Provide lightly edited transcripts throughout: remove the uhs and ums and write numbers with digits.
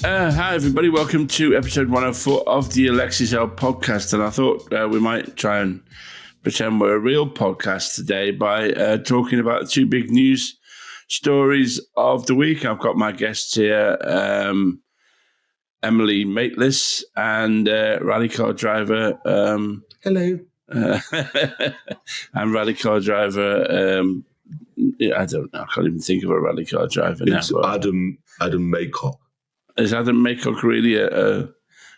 Hi, everybody. Welcome to episode 104 of the Alexei and Talal podcast. And I thought we might try and pretend we're a real podcast today by talking about the two big news stories of the week. I've got my guests here, Emily Maitlis and rally car driver. Hello. And rally car driver. I don't know. I can't even think of a rally car driver now. It's Adam Maycock. Is Adam Maycock really a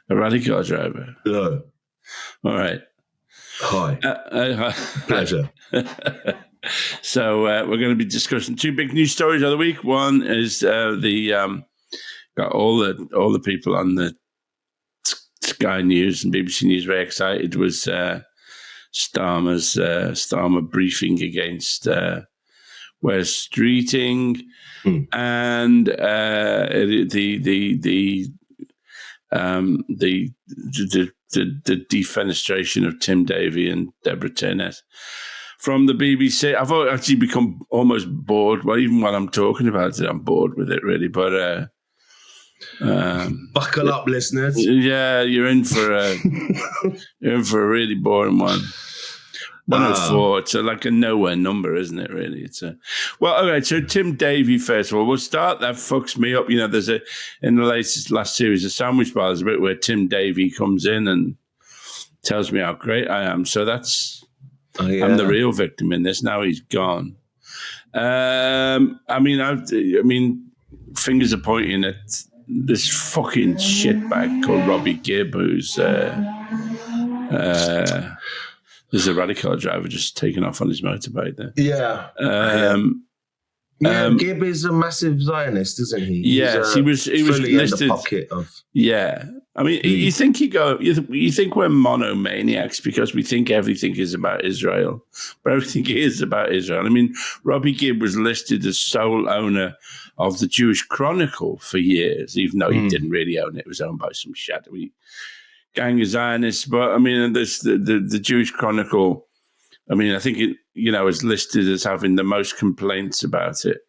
rally car driver? No. All right. Hi. Hi. Pleasure. So we're going to be discussing two big news stories of the week. One is got all the people on the Sky News and BBC News very excited was Starmer briefing against West Streeting. And the defenestration of Tim Davie and Deborah Turnett from the BBC. I've actually become almost bored. Well, even while I'm talking about it, I'm bored with it, really. But buckle up, listeners. Yeah, you're in for a really boring one. 104, it's like a nowhere number, isn't it, really? It's a well, all right, so Tim Davie, first of all, we'll start. That fucks me up. You know, there's in the last series of Sandwich Bar, there's a bit where Tim Davie comes in and tells me how great I am. So that's, I'm the real victim in this. Now he's gone. I mean, fingers are pointing at this fucking shitbag called Robbie Gibb, who's, there's a radical driver just taking off on his motorbike there. Yeah. Gibb is a massive Zionist, isn't he? Yes, he was listed in the pocket of. Yeah, I mean, you think we're monomaniacs because we think everything is about Israel, but everything is about Israel. I mean, Robbie Gibb was listed as sole owner of the Jewish Chronicle for years, even though he didn't really own it. It was owned by some shadowy gang of Zionists. But I mean, the Jewish Chronicle, I mean, I think it, is listed as having the most complaints about it,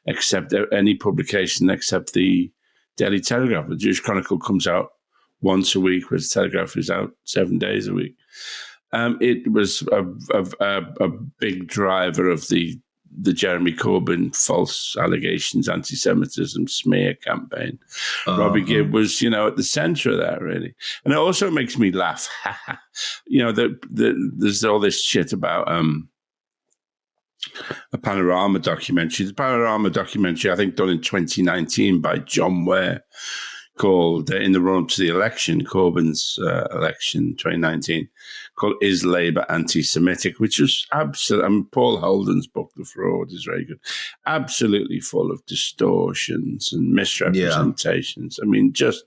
except any publication except the Daily Telegraph. The Jewish Chronicle comes out once a week, whereas the Telegraph is out 7 days a week. It was a big driver of the Jeremy Corbyn false allegations, anti-Semitism smear campaign. Robbie Gibb was, at the centre of that, really. And it also makes me laugh. There's all this shit about a Panorama documentary. The Panorama documentary, I think, done in 2019 by John Ware, called in the run-up to the election, Corbyn's election 2019, called "Is Labour Anti-Semitic?", which was absolutely. I mean, Paul Holden's book, The Fraud, is very good. Absolutely full of distortions and misrepresentations. Yeah. I mean, just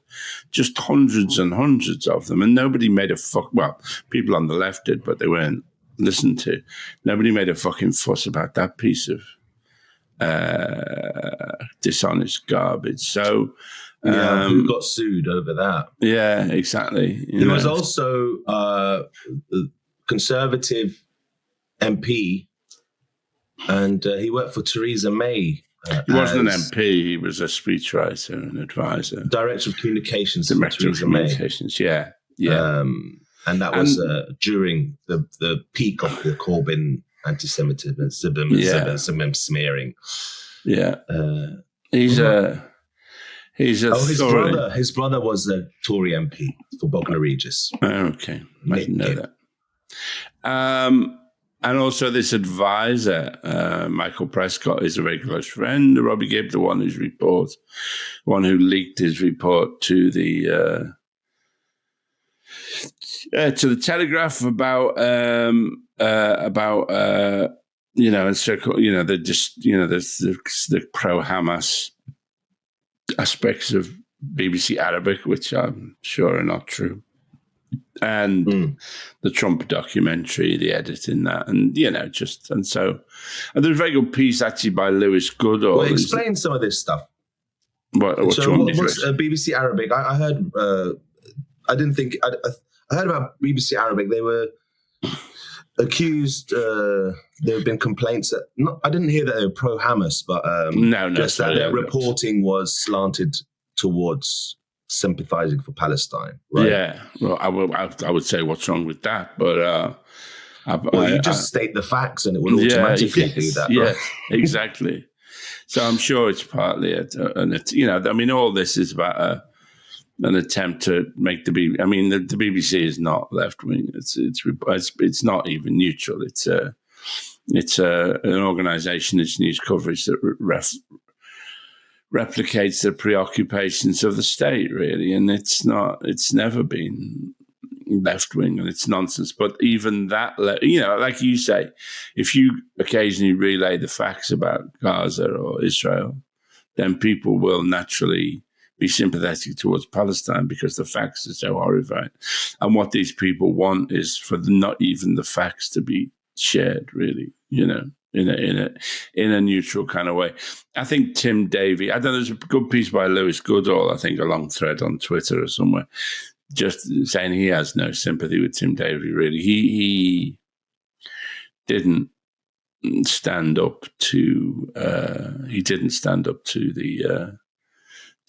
hundreds and hundreds of them, and nobody made a fuck. Well, people on the left did, but they weren't listened to. Nobody made a fucking fuss about that piece of dishonest garbage. So. Who got sued over that? Yeah, exactly. There was also a Conservative MP, and he worked for Theresa May. He wasn't an MP; he was a speechwriter and advisor, director of communications. Director of communications. Yeah. And that was during the peak of the Corbyn anti-Semitism and smearing. Yeah, His brother was a Tory MP for Bognor Regis. Okay, I didn't know that. And also this advisor, Michael Prescott, is a very close friend of Robbie Gibb, the one who leaked his report to the Telegraph about the pro-Hamas aspects of BBC Arabic, which I'm sure are not true, and the Trump documentary, the editing that, and there's a very good piece actually by Lewis Goodall. Well, explain some of this stuff. What's BBC Arabic? I heard. I heard about BBC Arabic. They were accused. There have been complaints that I didn't hear that they were pro-Hamas, but no, just that their reporting was slanted towards sympathizing for Palestine, right? Yeah. Well, I would say what's wrong with that, but you just state the facts and it will yeah, automatically do that, right? Yes, exactly. So I'm sure it's partly it, and it's, I mean, all this is about an attempt to make the BBC. I mean, the BBC is not left wing. It's not even neutral. It's an organisation. Its news coverage that replicates the preoccupations of the state, really, and it's not. It's never been left wing, and it's nonsense. But even that, like you say, if you occasionally relay the facts about Gaza or Israel, then people will naturally be sympathetic towards Palestine because the facts are so horrifying. And what these people want is for not even the facts to be shared, really, in a neutral kind of way. I think Tim Davie, I don't know, there's a good piece by Lewis Goodall, I think, a long thread on Twitter or somewhere, just saying he has no sympathy with Tim Davie, really. He didn't stand up to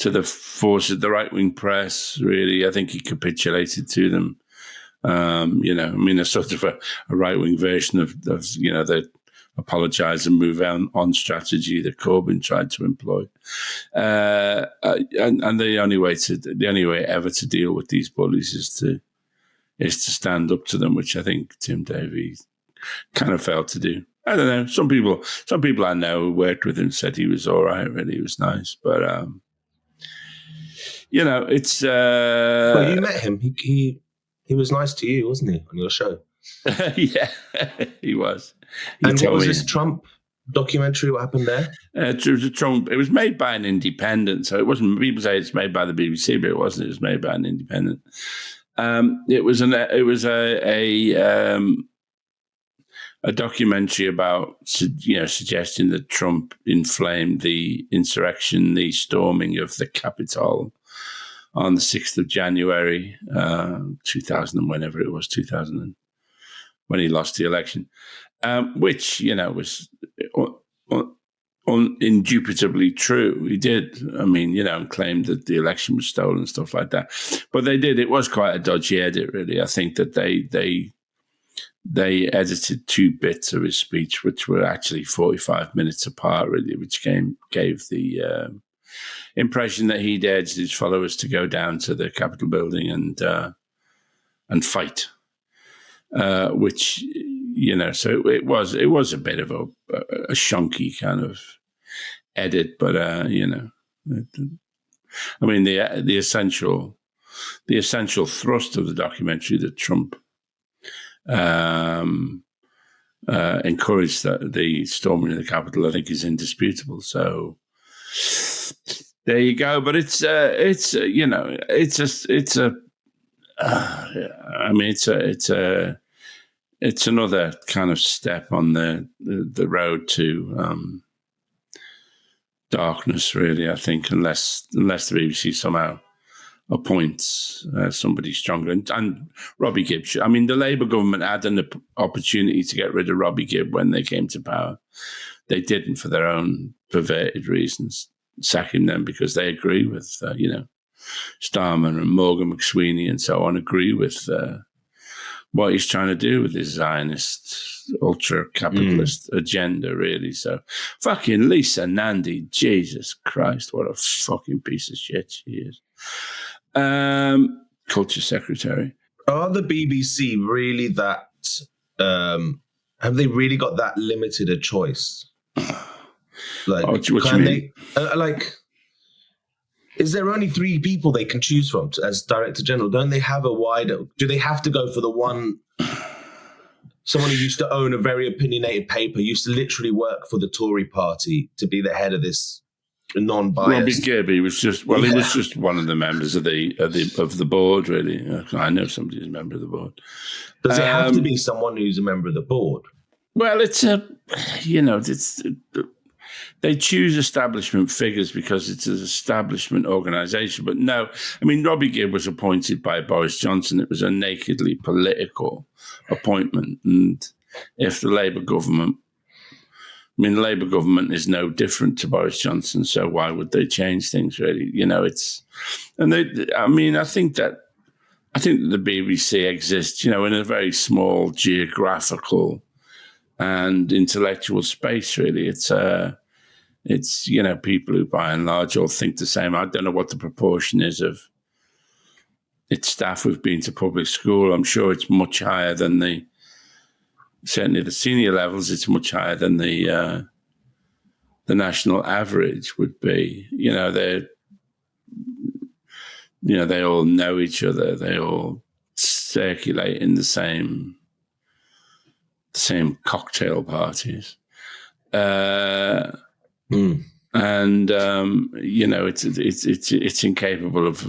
the forces, the right-wing press, really. I think he capitulated to them. I mean, a sort of a right-wing version of the apologise and move on strategy that Corbyn tried to employ. And the only way ever to deal with these bullies is to stand up to them, which I think Tim Davie kind of failed to do. I don't know. Some people I know who worked with him said he was all right, really. He was nice, but it's. Well, you met him. He was nice to you, wasn't he, on your show? Yeah, he was. And what was this Trump documentary? What happened there? It was a Trump. It was made by an independent, so it wasn't. People say it's made by the BBC, but it wasn't. It was made by an independent. It was a documentary about suggesting that Trump inflamed the insurrection, the storming of the Capitol on the 6th of January, 2000, whenever it was, 2000, when he lost the election, which, was indubitably true. He did, and claimed that the election was stolen and stuff like that. But they did. It was quite a dodgy edit, really. I think that they edited 2 bits of his speech, which were actually 45 minutes apart, really, which gave the impression that he'd urged his followers to go down to the Capitol building and fight, which, so it was a bit of a shonky kind of edit, but, the essential thrust of the documentary that Trump encouraged the storming of the Capitol, I think, is indisputable. So there you go. But it's another kind of step on the road to darkness, really. I think, unless the BBC somehow appoints somebody stronger. And Robbie Gibb, the Labour government had an opportunity to get rid of Robbie Gibb when they came to power. They didn't, for their own perverted reasons, sack him then because they agree with, Starmer and Morgan McSweeney and so on, agree with what he's trying to do with his Zionist, ultra-capitalist agenda, really. So, fucking Lisa Nandy, Jesus Christ, what a fucking piece of shit she is. Culture Secretary. Are the BBC really that, have they really got that limited a choice? Like, what you mean? Is there only 3 people they can choose from as Director General? Don't they have do they have to go for the one, someone who used to own a very opinionated paper, used to literally work for the Tory party to be the head of this non-biased? Robbie Gibb, he was just one of the members of the board, really. I know somebody who's a member of the board. Does it have to be someone who's a member of the board? Well, they choose establishment figures because it's an establishment organisation. But no, Robbie Gibb was appointed by Boris Johnson. It was a nakedly political appointment. And if the Labour government I mean, the Labour government is no different to Boris Johnson, so why would they change things? Really, I think the BBC exists, in a very small geographical and intellectual space. Really, it's people who by and large all think the same. I don't know what the proportion is of its staff who've been to public school. I'm sure it's much higher than certainly the senior levels. It's much higher than the national average would be. They all know each other. They all circulate in the same cocktail parties. And it's incapable of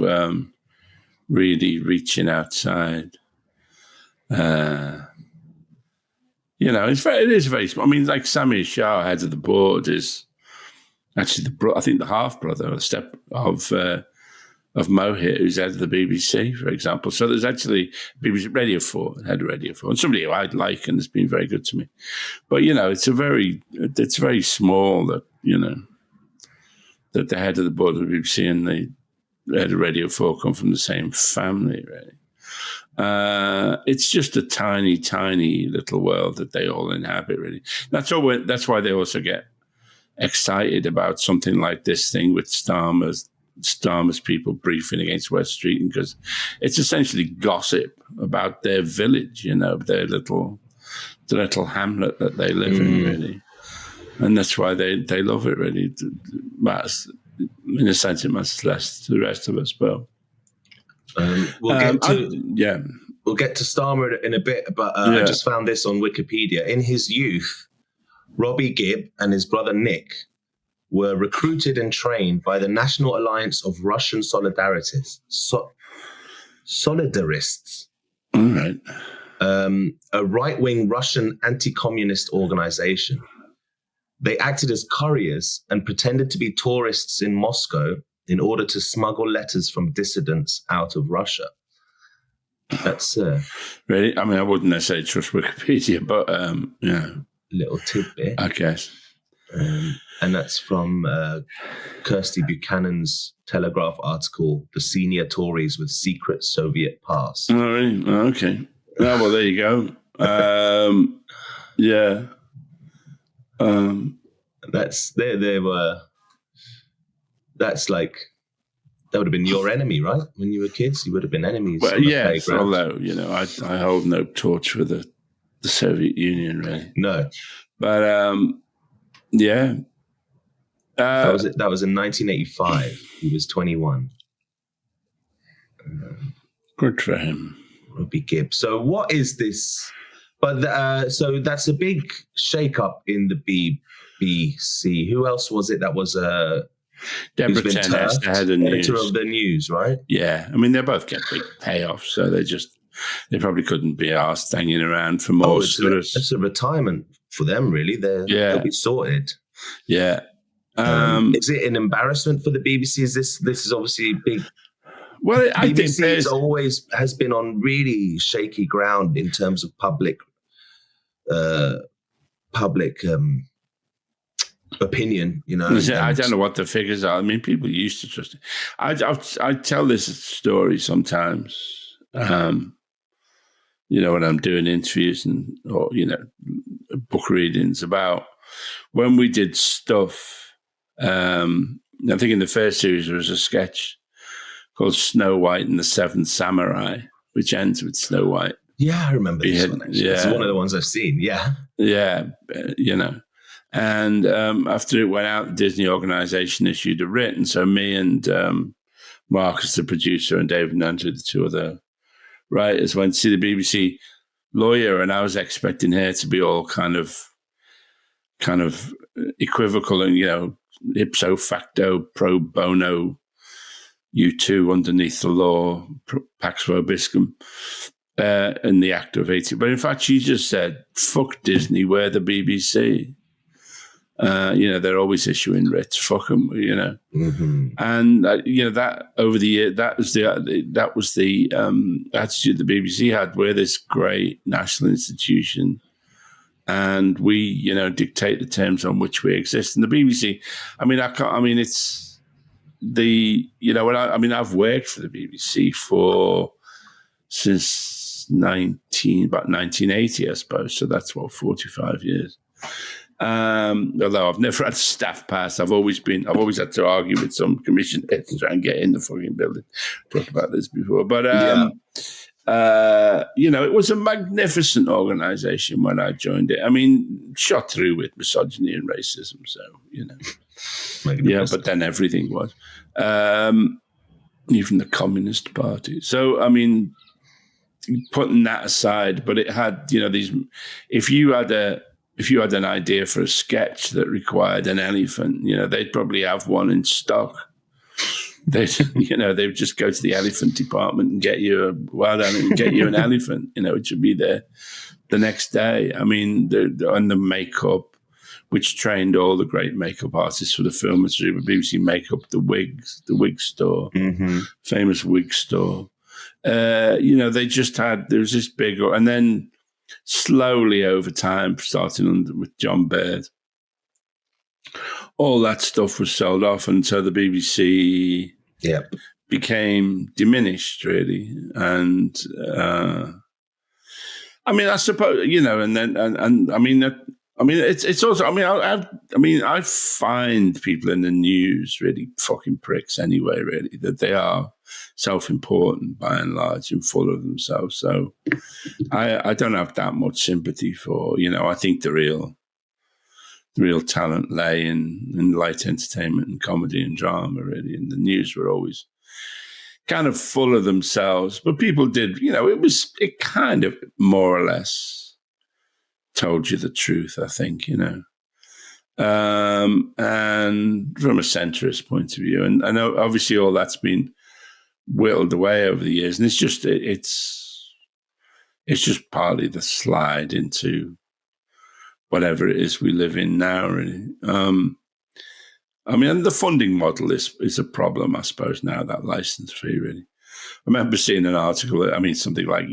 really reaching outside. It is very small. I mean, like Samir Shah, head of the board, is actually I think the half brother or step of Mohit, who's head of the BBC, for example. So there's actually BBC Radio 4, head of Radio 4, and somebody who I'd like and has been very good to me. But it's very small that that the head of the board of the BBC and the head of Radio 4 come from the same family, really. It's just a tiny, tiny little world that they all inhabit, really. That's why they also get excited about something like this thing with Starmer's people briefing against West Street, because it's essentially gossip about their village, their little hamlet that they live in, really. And that's why they love it, really. It matters, in a sense, it matters less to the rest of us, but we'll get to Starmer in a bit, but I just found this on Wikipedia. In his youth, Robbie Gibb and his brother Nick were recruited and trained by the National Alliance of Russian Solidarists. Solidarists. All right. A right-wing Russian anti-communist organization. They acted as couriers and pretended to be tourists in Moscow in order to smuggle letters from dissidents out of Russia. That's really. I mean, I wouldn't necessarily trust Wikipedia, but little tidbit, I guess. And that's from Kirsty Buchanan's Telegraph article, "The Senior Tories with Secret Soviet Past." Oh, really? Oh, okay. Oh, well, there you go. That's they were. That's like, that would have been your enemy, right? When you were kids, you would have been enemies. Well, yes, although, I hold no torch for the Soviet Union, really. No. But, that was it. That was in 1985. He was 21. Good for him. Robbie Gibb. So what is this? But so that's a big shake-up in the BBC. Who else was it that was Deborah Tenness, the head of news. Editor of the news, right? Yeah. I mean, they both get big payoffs, so they probably couldn't be asked hanging around for more. It's a retirement for them, really. They'll be sorted. Yeah. Is it an embarrassment for the BBC? This is obviously big. Well, I think BBC has been on really shaky ground in terms of public opinion, I don't know what the figures are. I mean, people used to trust it. I tell this story sometimes, when I'm doing interviews or book readings about when we did stuff. I think in the first series there was a sketch called Snow White and the Seven Samurai, which ends with Snow White. Yeah, I remember this one. Actually. Yeah. It's one of the ones I've seen. Yeah. Yeah, And after it went out, the Disney organization issued a writ. And so me and Marcus, the producer, and David Nanter, the two other writers, went to see the BBC lawyer. And I was expecting her to be all kind of equivocal and, ipso facto, pro bono, U2 underneath the law, Pax Vobiscum, in the Act of 80. But in fact, she just said, fuck Disney, we're the BBC. They're always issuing writs. Fuck them, Mm-hmm. And that over the year, that was the attitude the BBC had. We're this great national institution. and we, dictate the terms on which we exist. And the BBC, it's the, I've worked for the BBC since about 1980, I suppose. So that's 45 years. Although I've never had staff pass, I've always had to argue with some commission head to try and get in the fucking building. Talked about this before, but it was a magnificent organisation when I joined it. I mean, shot through with misogyny and racism. So but then everything was, even the Communist Party. So I mean, putting that aside, but it had these. If you had an idea for a sketch that required an elephant, they'd probably have one in stock. They'd just go to the elephant department and get you an elephant. It should be there the next day. I mean, and the makeup, which trained all the great makeup artists for the film industry, but BBC Makeup, the wig store, famous wig store. They just had, there was this big, and then slowly over time, starting with John Baird, all that stuff was sold off, and so the BBC became diminished, really. And I suppose it's also. I find people in the news really fucking pricks anyway. Really, that they are self-important by and large and full of themselves. So I don't have that much sympathy for. I think the real talent lay in light entertainment and comedy and drama, really. And the news were always kind of full of themselves. But people did, it kind of more or less told you the truth, I think, and from a centrist point of view. And I know obviously all that's been whittled away over the years. And it's just partly the slide into whatever it is we live in now, really. And the funding model is a problem, I suppose, now, that license fee, really. I remember seeing an article, something like,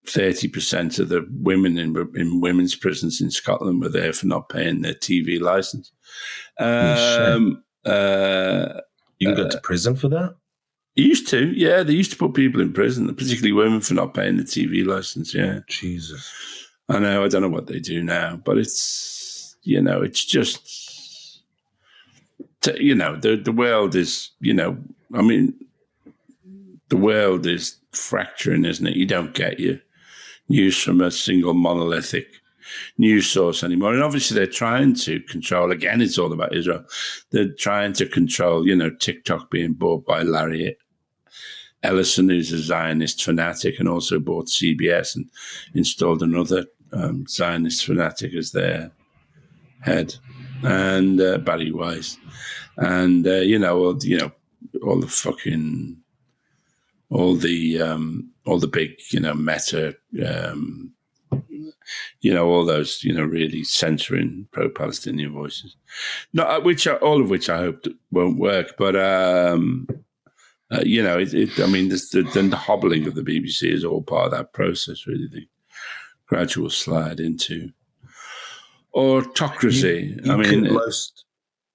30% of the women in women's prisons in Scotland were there for not paying their TV license. You can go to prison for that? Used to, yeah. They used to put people in prison, particularly women, for not paying the TV license, yeah. Jesus. I know, I don't know what they do now, but it's, it's just, the world is, the world is fracturing, isn't it? You don't get your news from a single monolithic news source anymore. And obviously they're trying to control, again, it's all about Israel. They're trying to control, TikTok being bought by Larry Ellison, who's a Zionist fanatic, and also bought CBS and installed another Zionist fanatic as their head, and Barry Weiss, and all the big Meta, all those really censoring pro-Palestinian voices, all of which I hope won't work, but the hobbling of the BBC is all part of that process, really. The gradual slide into autocracy.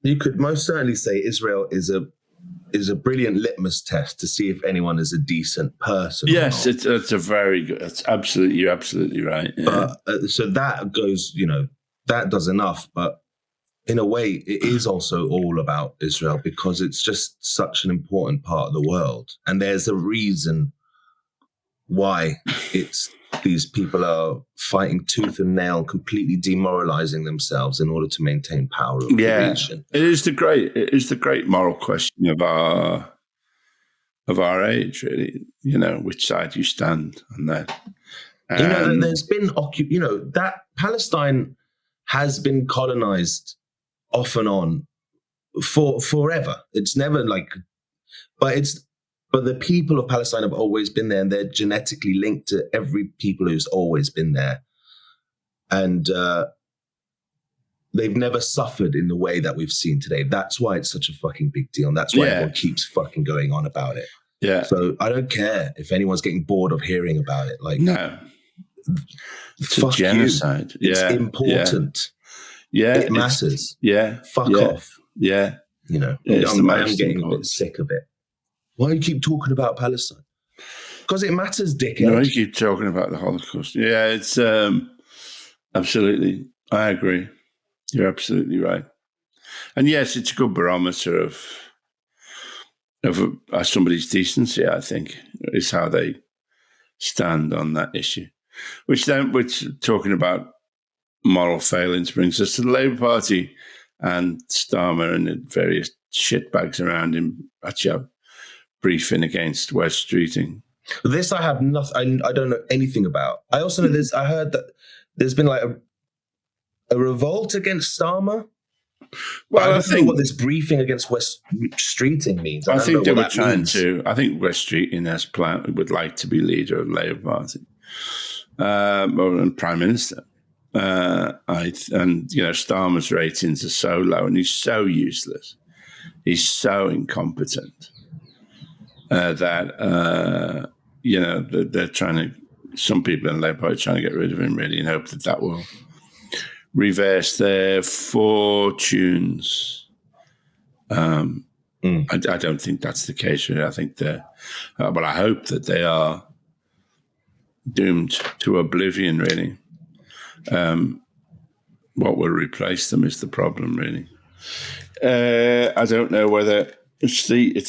You could most certainly say Israel is a brilliant litmus test to see if anyone is a decent person. Yes, it's a very good. You're absolutely right. Yeah. So that goes, that does enough. But in a way, it is also all about Israel because it's just such an important part of the world, and there's a reason why these people are fighting tooth and nail, completely demoralizing themselves in order to maintain power over the region. It is the great moral question of our age, really. Which side you stand on that. There's been that Palestine has been colonized off and on for forever. It's never but the people of Palestine have always been there, and they're genetically linked to every people who's always been there. And they've never suffered in the way that we've seen today. That's why it's such a fucking big deal. And that's why everyone keeps fucking going on about it. Yeah. So I don't care if anyone's getting bored of hearing about it. No. It's a genocide. It's important. Yeah. It matters. Fuck off. Yeah. You know, I am getting a bit sick of it. Why do you keep talking about Palestine? Because it matters, dickhead. No, you keep talking about the Holocaust. Yeah, it's absolutely. I agree. You're absolutely right. And yes, it's a good barometer of somebody's decency, I think, is how they stand on that issue. Which talking about moral failings brings us to the Labour Party and Starmer and the various shitbags around him actually briefing against West Streeting. This I have nothing. I don't know anything about. I also know this. I heard that there's been like a revolt against Starmer. Well, I think know what this briefing against West Streeting means. I think they were trying to. I think West Streeting would like to be leader of the Labour Party, or Prime Minister. And Starmer's ratings are so low, and he's so useless. He's so incompetent that they're trying to. Some people in Labour Party are trying to get rid of him, really, and hope that will reverse their fortunes. I don't think that's the case. Really. I think but I hope that they are doomed to oblivion. Really, what will replace them is the problem. Really, I don't know whether it's the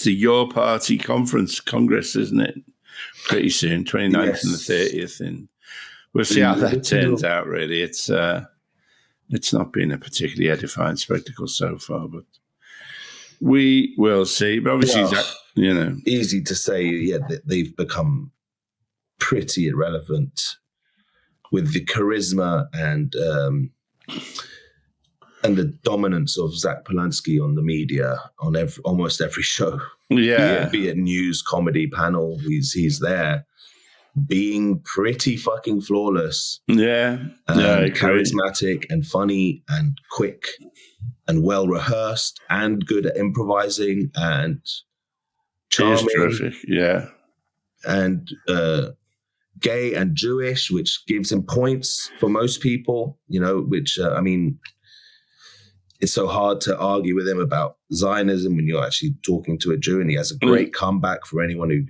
Your Party Congress, isn't it? Pretty soon, 29th yes. and the 30th, and we'll see how that turns out. Really, it's not been a particularly edifying spectacle so far, but we will see. But obviously, easy to say. Yeah, they've become pretty irrelevant with the charisma and the dominance of Zach Polanski on the media on almost every show. Yeah, be it news, comedy, panel, he's there, being pretty fucking flawless. Yeah, charismatic and funny and quick and well rehearsed and good at improvising and charming. Terrific. Yeah, and gay and Jewish, which gives him points for most people. Which it's so hard to argue with him about Zionism when you're actually talking to a Jew, and he has a great comeback for anyone who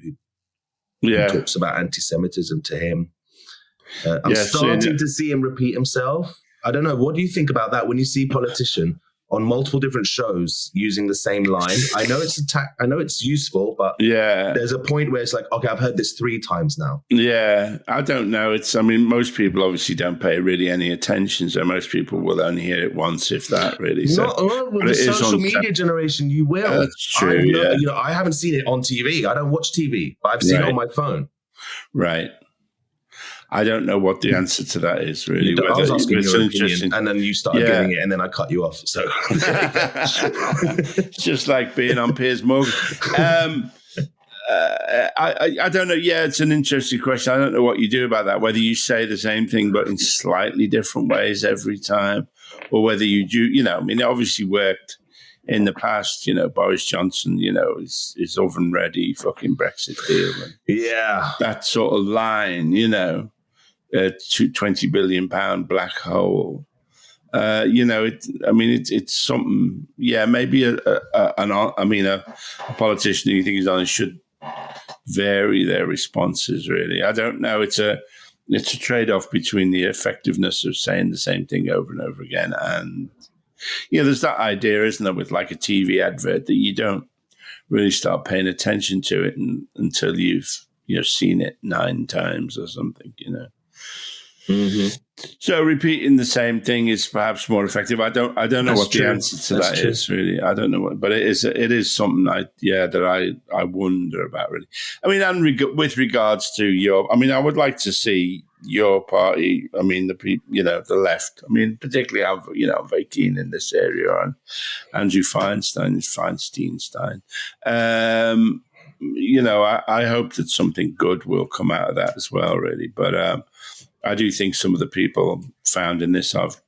talks about anti-Semitism to him. I'm starting to see him repeat himself. I don't know. What do you think about that when you see a politician on multiple different shows using the same line? I know it's useful, but there's a point where it's like, okay, I've heard this 3 times now. Yeah, I don't know. Most people obviously don't pay really any attention, so most people will only hear it once, if that, really. Not with the social media generation, you will. That's true. I haven't seen it on TV. I don't watch TV, but I've seen it on my phone. Right. I don't know what the answer to that is, really. I was asking your opinion, and then you started getting it, and then I cut you off. So it's just like being on Piers Morgan. I don't know. Yeah, it's an interesting question. I don't know what you do about that, whether you say the same thing but in slightly different ways every time, or whether you do, it obviously worked in the past. Boris Johnson, his oven-ready fucking Brexit deal. And that sort of line, £20 billion black hole. It's something. Yeah, maybe a politician who you think is honest should vary their responses. Really, I don't know. It's a trade-off between the effectiveness of saying the same thing over and over again, and there's that idea, isn't there, with like a TV advert that you don't really start paying attention to it until you've seen it 9 times or something. Mm-hmm. So repeating the same thing is perhaps more effective. I don't know what the answer to that is, really. I don't know what, but it is something that I wonder about, really. And with regards to I would like to see your party. The left. Particularly, I'm very keen in this area on Andrew Feinstein. I hope that something good will come out of that as well, really. But I do think some of the people found in this have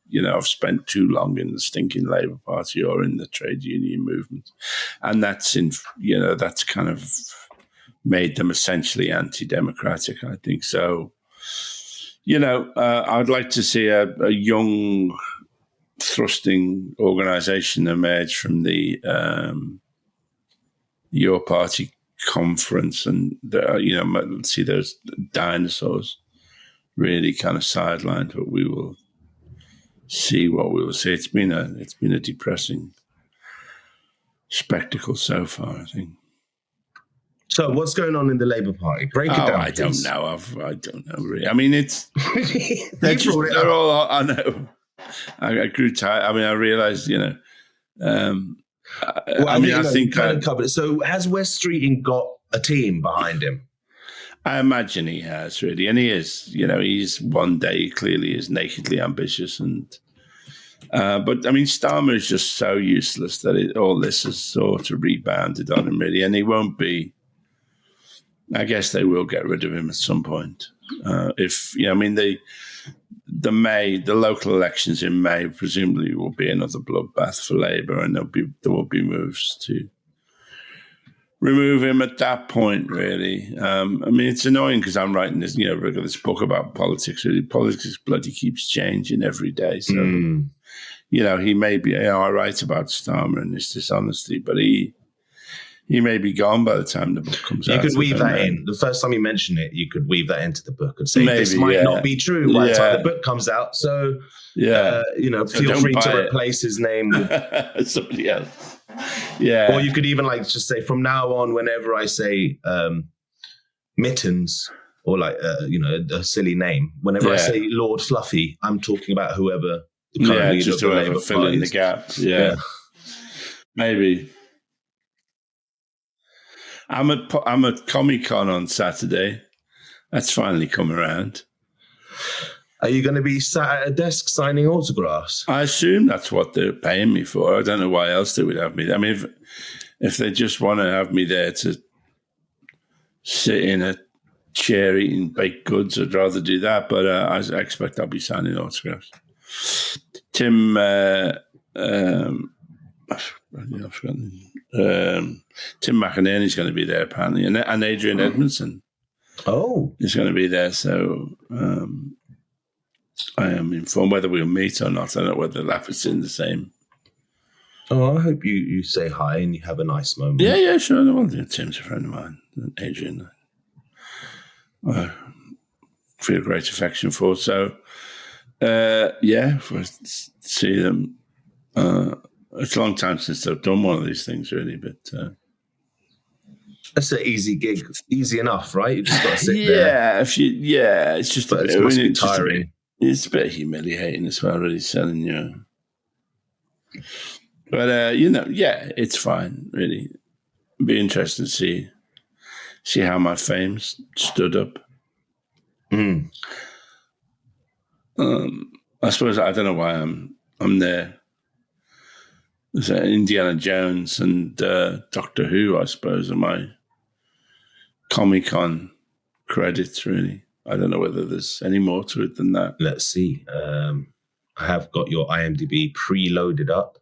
spent too long in the stinking Labour Party or in the trade union movement, and that's kind of made them essentially anti-democratic. I think so. I'd like to see a young, thrusting organisation emerge from the Your Party conference, and see those dinosaurs really kind of sidelined. But we will see what we will see. It's been a depressing spectacle so far, I think. So, what's going on in the Labour Party? Break it down. I please. don't know. I don't know really. I mean, it's they're all. I know. I grew tired. I mean, I realised, I think kind of covered it. So, has West Streeting got a team behind him? I imagine he has, really, and he is. He's one day he clearly is nakedly ambitious, and but I mean, Starmer is just so useless that all this has sort of rebounded on him, really, and he won't be. I guess they will get rid of him at some point. The local elections in May presumably will be another bloodbath for Labour, and there will be moves to remove him at that point. Really, it's annoying because I'm writing this, this book about politics. Really, politics bloody keeps changing every day. So, he may be. I write about Starmer and his dishonesty, but he may be gone by the time the book comes out. You could weave that in. The first time you mention it, you could weave that into the book and say, this might not be true by the time the book comes out. So, feel free to replace his name with somebody else. Yeah. Or you could even just say, from now on, whenever I say Mittens or a silly name, whenever I say Lord Fluffy, I'm talking about whoever the current leader of the Labour Party fill in the gap. Yeah. Maybe. I'm at Comic-Con on Saturday. That's finally come around. Are you going to be sat at a desk signing autographs? I assume that's what they're paying me for. I don't know why else they would have me there. I mean, if they just want to have me there to sit in a chair eating baked goods, I'd rather do that. But I expect I'll be signing autographs. Tim... I've forgotten. Tim McInerney's going to be there apparently, and Adrian Edmondson. Oh, is going to be there. So I am informed whether we'll meet or not. I don't know whether they'll have us in the same. Oh, I hope you say hi and you have a nice moment. Yeah, sure. Well, Tim's a friend of mine, and Adrian. I feel great affection for. So for see them. It's a long time since I've done one of these things, really, but that's an easy gig, easy enough, right? You just got to sit there. It's just it must be tiring. It's a bit humiliating as well, really selling you. But it's fine, really. It'd be interesting to see how my fame stood up. I suppose I don't know why I'm there. There's Indiana Jones and Doctor Who, I suppose, are my Comic-Con credits, really. I don't know whether there's any more to it than that. Let's see. I have got your IMDb preloaded up.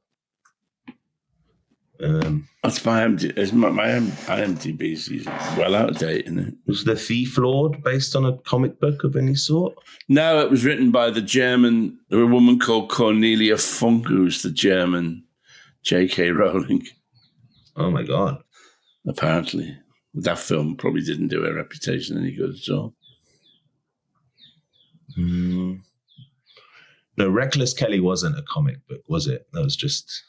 That's my IMDb is well out of date, isn't it? Was The Thief Lord based on a comic book of any sort? No, it was written by a woman called Cornelia Funk, who's the German J.K. Rowling. Oh, my God. Apparently. That film probably didn't do her reputation any good at all. No, Reckless Kelly wasn't a comic book, was it? That was just...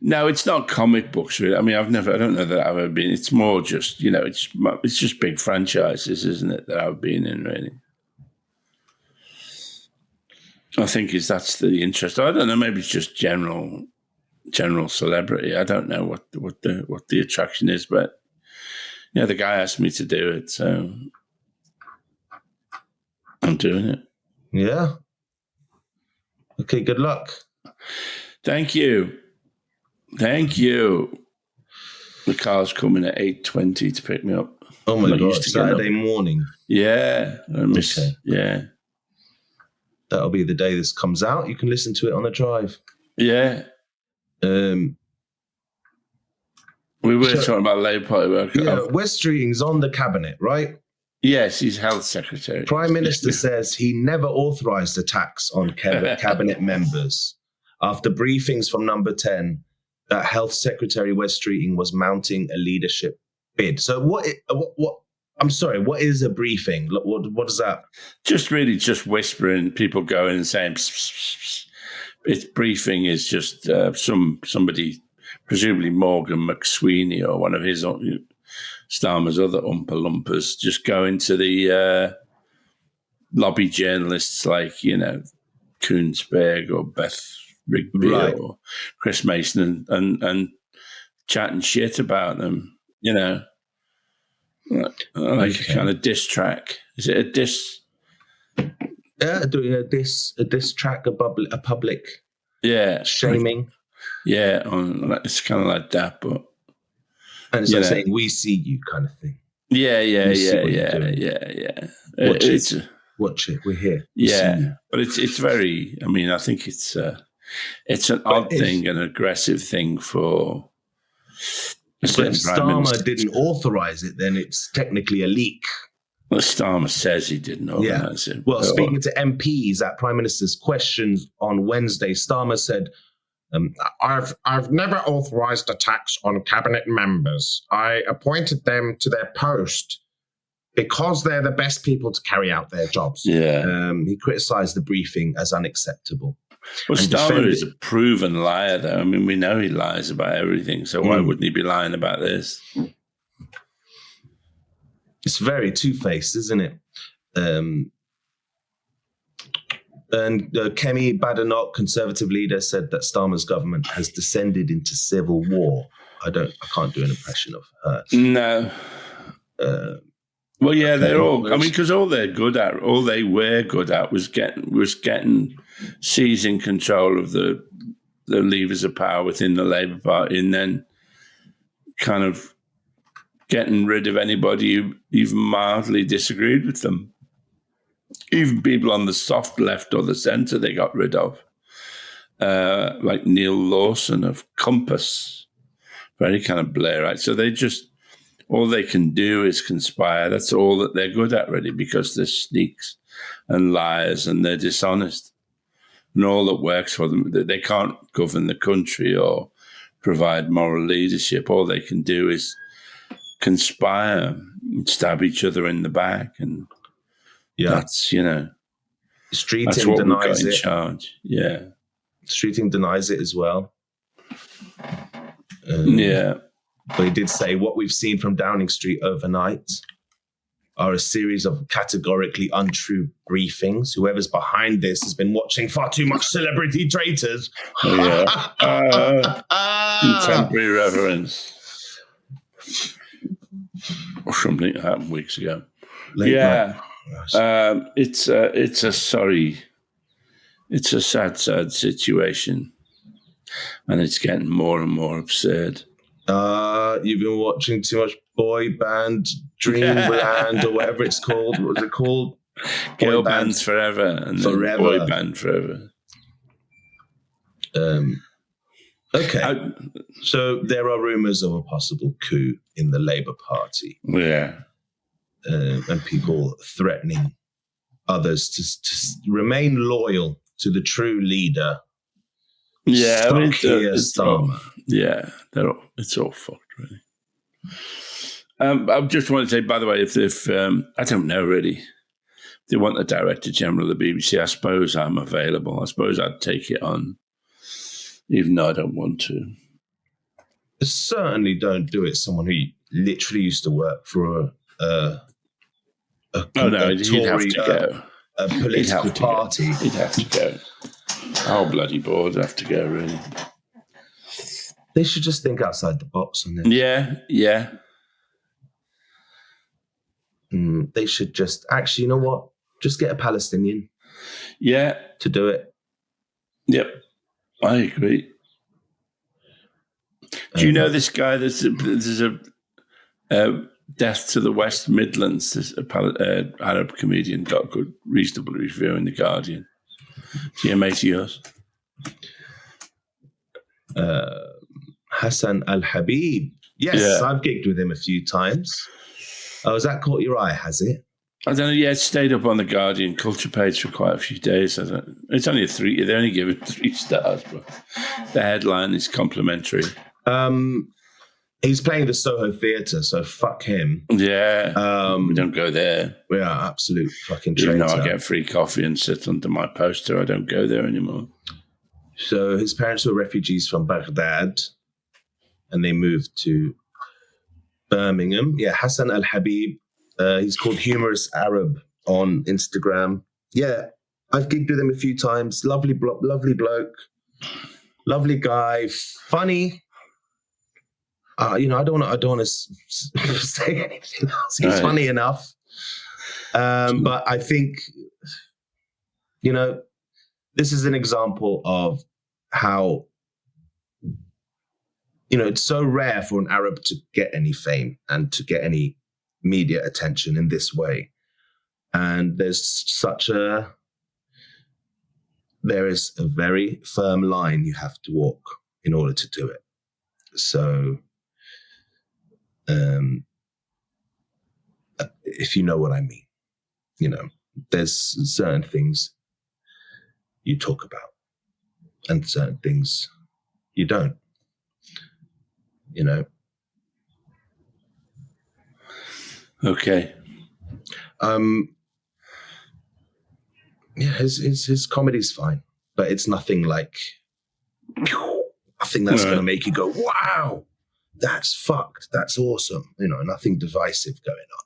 No, it's not comic books, really. I mean, I don't know that I've ever been... It's more just, it's just big franchises, isn't it, that I've been in, really. I think that's the interest. I don't know, maybe it's just general celebrity. I don't know what the attraction is, but the guy asked me to do it, so I'm doing it. Yeah. Okay, good luck. Thank you. The car's coming at 8:20 to pick me up. Oh my God, Saturday morning. Yeah. Okay. Yeah. That'll be the day this comes out. You can listen to it on the drive. Yeah. We were talking about Labour Party work. Yeah, West Streeting's on the cabinet, right? Yes, he's health secretary. Prime Minister says he never authorized attacks on cabinet members after briefings from Number 10 that Health Secretary Wes Streeting was mounting a leadership bid. So what I'm sorry, what is a briefing? What is that? Just whispering, people going and saying, pss, pss, pss. It's briefing is just somebody, presumably Morgan McSweeney or one of his Starmer's other Oompa Loompas, just going to the lobby journalists like, Koonsberg or Beth Rigby or Chris Mason and chatting shit about them, like a kind of diss track. Is it a diss? Doing a diss track, a public shaming. Yeah, it's kind of like that, but and it's like saying "we see you" kind of thing. Yeah. Watch it. We're here. But it's very. I mean, I think it's an odd thing, an aggressive thing for. But if Starmer didn't authorize it, then it's technically a leak. Well, Starmer says he didn't organise it. Well, speaking to MPs at Prime Minister's questions on Wednesday, Starmer said, I've never authorised attacks on cabinet members. I appointed them to their post because they're the best people to carry out their jobs. Yeah. He criticised the briefing as unacceptable. Well, Starmer is a proven liar, though. I mean, we know he lies about everything, so why wouldn't he be lying about this? It's very two-faced, isn't it? And Kemi Badenoch, Conservative leader, said that Starmer's government has descended into civil war. I can't do an impression of her. No. Well, yeah, they're all. I mean, because all they were good at, was getting seizing control of the levers of power within the Labour Party, and then kind of getting rid of anybody who even mildly disagreed with them. Even people on the soft left or the centre they got rid of. Like Neil Lawson of Compass. Very kind of Blairite. So all they can do is conspire. That's all that they're good at, really, because they're sneaks and liars and they're dishonest. And all that works for them, they can't govern the country or provide moral leadership. All they can do is conspire and stab each other in the back, and that's Streeting that's what denies we've got in it. charge. Yeah, Streeting denies it as well. But he did say what we've seen from Downing Street overnight are a series of categorically untrue briefings. Whoever's behind this has been watching far too much Celebrity Traitors. Contemporary reverence. Or something that happened weeks ago. It's a sad situation, and it's getting more and more absurd. You've been watching too much boy band Dreamland or whatever it's called. What was it called? Girl bands forever and then boy band forever. Okay. So there are rumours of a possible coup in the Labour Party. Yeah. And people threatening others to remain loyal to the true leader. Yeah, Starmer. It's all fucked, really. I just want to say, by the way, if I don't know really, if they want the Director General of the BBC, I suppose I'm available. I suppose I'd take it on, even though I don't want to. Certainly don't do it. Someone who literally used to work for a Tory, he'd have to go. A political party. He'd have to go. The whole bloody board would have to go, really. They should just think outside the box on this. Yeah. They should just... Actually, you know what? Just get a Palestinian. Yeah. To do it. Yep. I agree. Do you know this guy? There's a Death to the West Midlands. There's a Arab comedian got a good, reasonable review in The Guardian. Is he a mate of yours? Hassan Al-Habib. Yes, I've gigged with him a few times. Oh, has that caught your eye, has it? I don't know. Yeah, it stayed up on the Guardian culture page for quite a few days. It's only a 3. They only give it 3 stars, but the headline is complimentary. He's playing the Soho Theatre, so fuck him. Yeah, we don't go there. We are absolute fucking traitor. Even though I get free coffee and sit under my poster, I don't go there anymore. So his parents were refugees from Baghdad, and they moved to Birmingham. Yeah, Hassan Al-Habib. He's called Humorous Arab on Instagram. Yeah, I've gigged with him a few times. Lovely bloke, lovely guy, funny. I don't want to say anything else. He's funny enough, but I think this is an example of how it's so rare for an Arab to get any fame and to get any media attention in this way. And there is a very firm line you have to walk in order to do it. So, if you know what I mean, there's certain things you talk about and certain things you don't, Okay. Yeah, his comedy's fine, but it's nothing like nothing that's going to make you go, wow, that's fucked, that's awesome. Nothing divisive going on.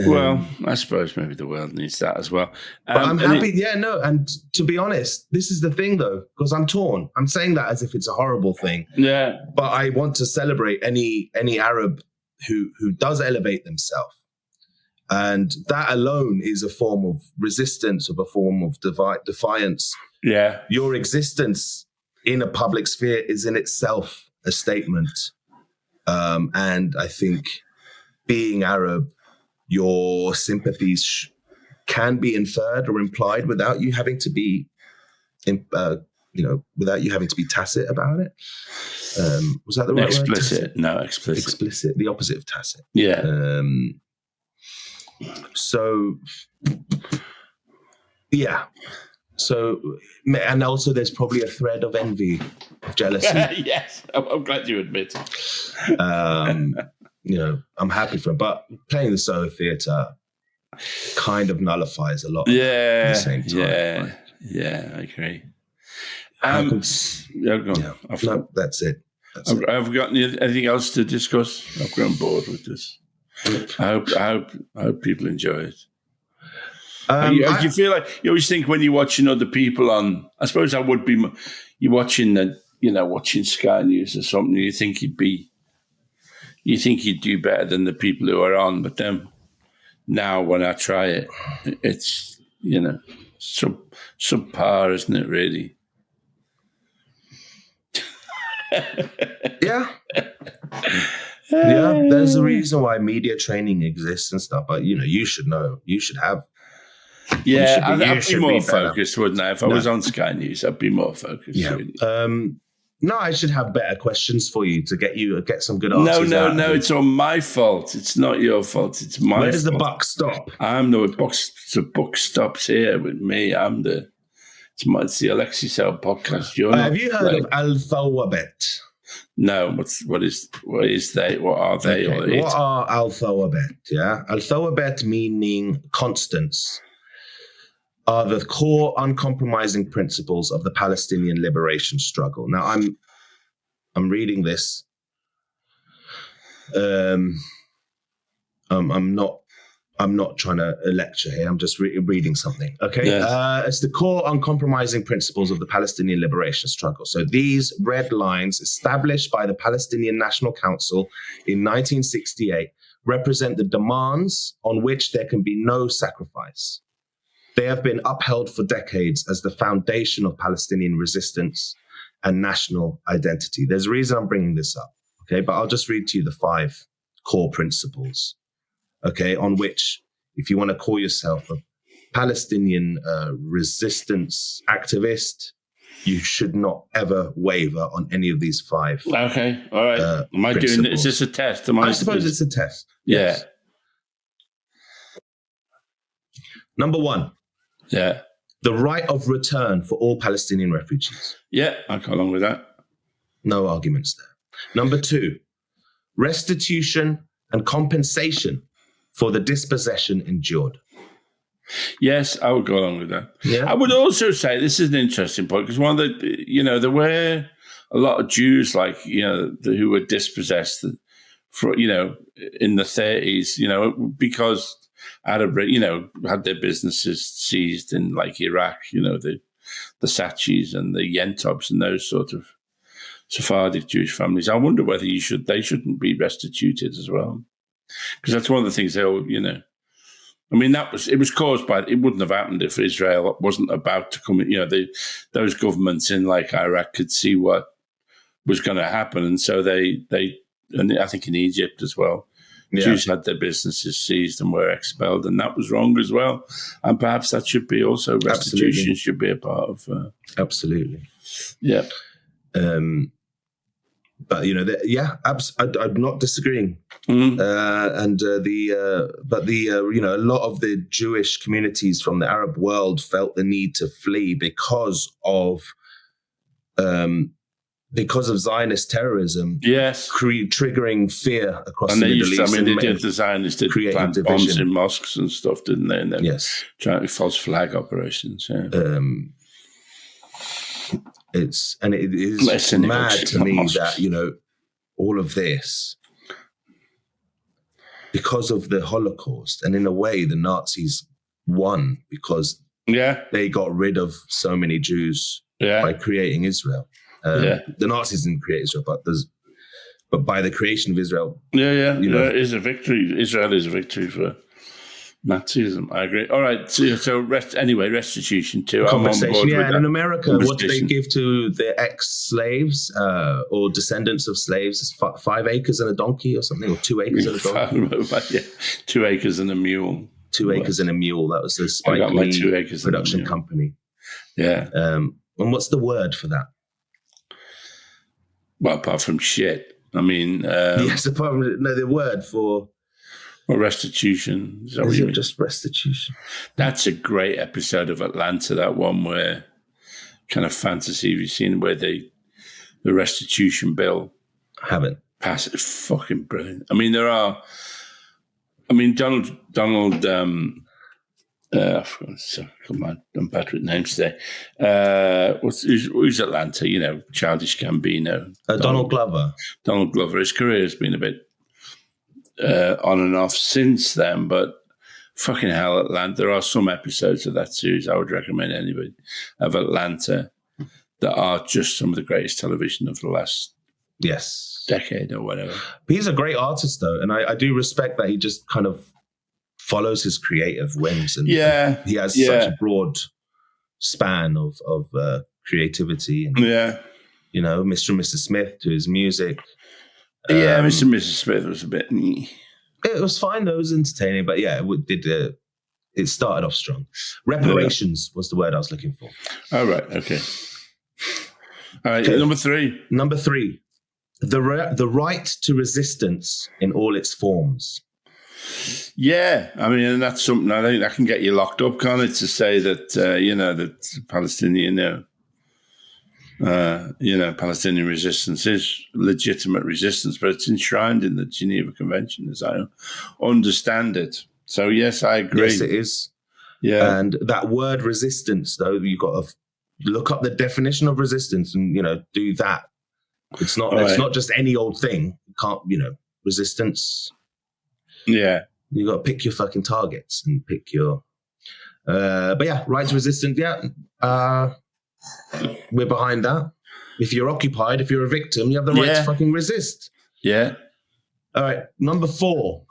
Well, I suppose maybe the world needs that as well. But I'm happy. And to be honest, this is the thing though, because I'm torn. I'm saying that as if it's a horrible thing. Yeah. But I want to celebrate any Arab who does elevate themselves. And that alone is a form of resistance, of a form of defiance. Yeah. Your existence in a public sphere is in itself a statement. And I think being Arab, your sympathies can be inferred or implied without you having to be, without you having to be tacit about it. Was that the right word? Explicit. No, explicit. Explicit, the opposite of tacit. Yeah. So, yeah. So, and also there's probably a thread of envy, of jealousy. Yes, I'm glad you admit it. I'm happy for him, but playing the Soho Theatre kind of nullifies a lot. Yeah, at the same time. Yeah, I agree. No, that's it. I've got anything else to discuss. I've grown bored with this. I hope people enjoy it. You feel like you always think when you're watching other people on. I suppose I would be. You're watching watching Sky News or something. You think you'd do better than the people who are on. But then now when I try it, it's subpar, isn't it? Really. Yeah. Yeah, there's a reason why media training exists and stuff, but you should know. You should have. Yeah, I'd be more focused, wouldn't I? If I was on Sky News, I'd be more focused. Yeah. Really. No, I should have better questions for you to get some good answers. No, it's all my fault. It's not your fault. It's my fault. Where does the buck stop? The buck stops here with me. It's the Alexei and Talal podcast. Have you heard of Al-Thawabet? No, what is they? What are they? Okay. What are Al-Thawabet? Yeah, Al-Thawabet meaning constants are the core uncompromising principles of the Palestinian liberation struggle. Now, I'm reading this. I'm not trying to lecture here. I'm just reading something. Okay. Yes. It's the core uncompromising principles of the Palestinian liberation struggle. So these red lines established by the Palestinian National Council in 1968 represent the demands on which there can be no sacrifice. They have been upheld for decades as the foundation of Palestinian resistance and national identity. There's a reason I'm bringing this up. Okay. But I'll just read to you the 5 core principles. Okay, on which, if you want to call yourself a Palestinian resistance activist, you should not ever waver on any of these 5. Okay, all right. Am I doing? Is this a test? I suppose it's a test. Yeah. Yes. Number one, Yeah. the right of return for all Palestinian refugees. Yeah, I go along with that. No arguments there. Number two, restitution and compensation for the dispossession endured. Yes, I would go along with that. Yeah. I would also say this is an interesting point because one of the, there were a lot of Jews, like, who were dispossessed for, in the 30s, because Arab, had their businesses seized in like Iraq, the Sachis and the Yentobs and those sort of Sephardic Jewish families. I wonder whether they shouldn't be restituted as well. Because that's one of the things they'll, I mean, it was caused by, it wouldn't have happened if Israel wasn't about to come in. Those governments in like Iraq could see what was going to happen. And so they, and I think in Egypt as well, Jews had their businesses seized and were expelled, and that was wrong as well. And perhaps that should be also, restitution should be a part of. Absolutely. Yeah. But I'm not disagreeing. Mm-hmm. A lot of the Jewish communities from the Arab world felt the need to flee because of Zionist terrorism. Yes, triggering fear across the Middle East. The Zionists did plant bombs in mosques and stuff, didn't they? And then trying to false flag operations. Yeah. It is mad to me that, all of this, because of the Holocaust, and in a way the Nazis won because they got rid of so many Jews by creating Israel. The Nazis didn't create Israel, but by the creation of Israel. It is a victory. Israel is a victory for Nazism. I agree. All right. So restitution too. Compensation. And in America, what do they give to the ex-slaves or descendants of slaves? It's 5 acres and a donkey or something, or 2 acres and a donkey. 2 acres and a mule. 2 acres and a mule. That was the Spike Lee production company. Yeah. And what's the word for that? Well, apart from shit. I mean... yes, apart from... No, the word for... Or restitution. Is it just restitution? That's a great episode of Atlanta, that one where kind of fantasy you've seen where the restitution bill haven't passed. It's fucking brilliant. I mean, Donald come on, I'm bad with names today. Who's Atlanta? Childish Gambino. Donald Glover. Donald Glover. His career has been a bit on and off since then, but fucking hell, Atlanta. There are some episodes of that series I would recommend anybody of Atlanta that are just some of the greatest television of the last decade or whatever. But he's a great artist, though, and I do respect that he just kind of follows his creative whims, and he has such a broad span of creativity. And, Mr. and Mrs. Smith to his music. Mr. and Mrs. Smith was a bit... It was fine, though. It was entertaining, but it started off strong. Reparations was the word I was looking for. Oh, right, okay. All right, okay. Number three. The right to resistance in all its forms. Yeah, I mean, and that's something I think that can get you locked up, can't it? To say that, that Palestinian... Palestinian resistance is legitimate resistance, but it's enshrined in the Geneva Convention, as I understand it. So, yes, I agree. Yes, it is. Yeah. And that word resistance, though, you've got to look up the definition of resistance and, do that. It's not just any old thing. You can't, resistance. Yeah. You got to pick your fucking targets and pick your... right to resistance, we're behind that. If you're occupied, if you're a victim, you have the right to fucking resist. Yeah. All right. Number 4,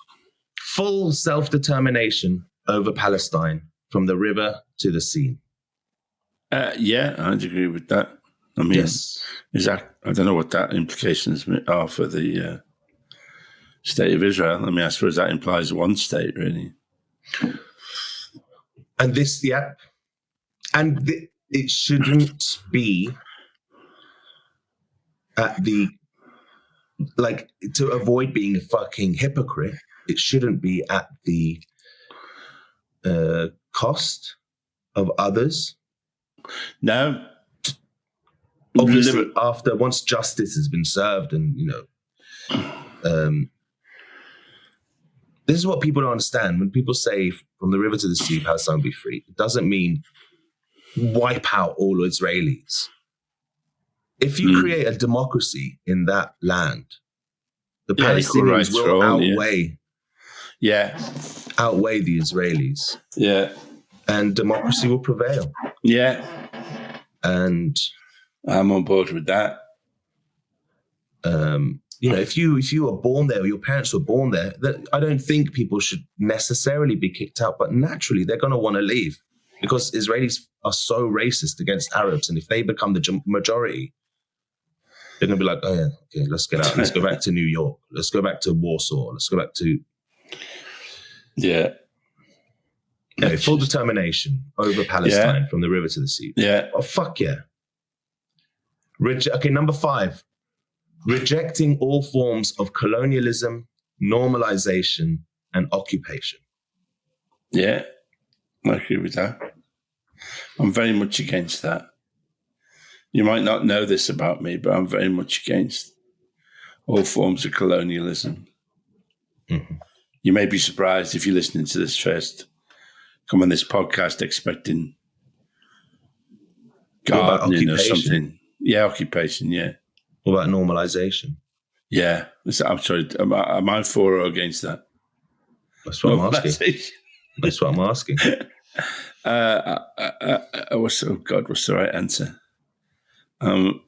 full self-determination over Palestine from the river to the sea. I'd agree with that. I mean, is that, I don't know what that implications are for the state of Israel. I mean, I suppose that implies one state, really. And this, it shouldn't be at the, to avoid being a fucking hypocrite, it shouldn't be at the cost of others? No. Obviously, once justice has been served, and this is what people don't understand. When people say from the river to the sea, Palestine will be free, it doesn't mean wipe out all Israelis. If you create a democracy in that land, the Palestinians will outweigh the Israelis. Yeah. And democracy will prevail. Yeah. And I'm on board with that. If you were born there, or your parents were born there, I don't think people should necessarily be kicked out, but naturally they're going to want to leave because Israelis are so racist against Arabs. And if they become the majority, they're going to be like, oh yeah, okay, let's get out. Let's go back to New York. Let's go back to Warsaw. Let's go back to... Yeah. Full determination over Palestine from the river to the sea. Yeah. Oh, fuck yeah. Number 5. Rejecting all forms of colonialism, normalization, and occupation. Yeah, I agree with that. I'm very much against that. You might not know this about me, but I'm very much against all forms of colonialism. Mm-hmm. You may be surprised if you're listening to this first. Come on this podcast expecting gardening or something. Yeah, occupation, yeah. What about normalization? Yeah. I'm sorry, am I for or against that? That's what I'm asking. That's what I'm asking. What's the right answer? I'm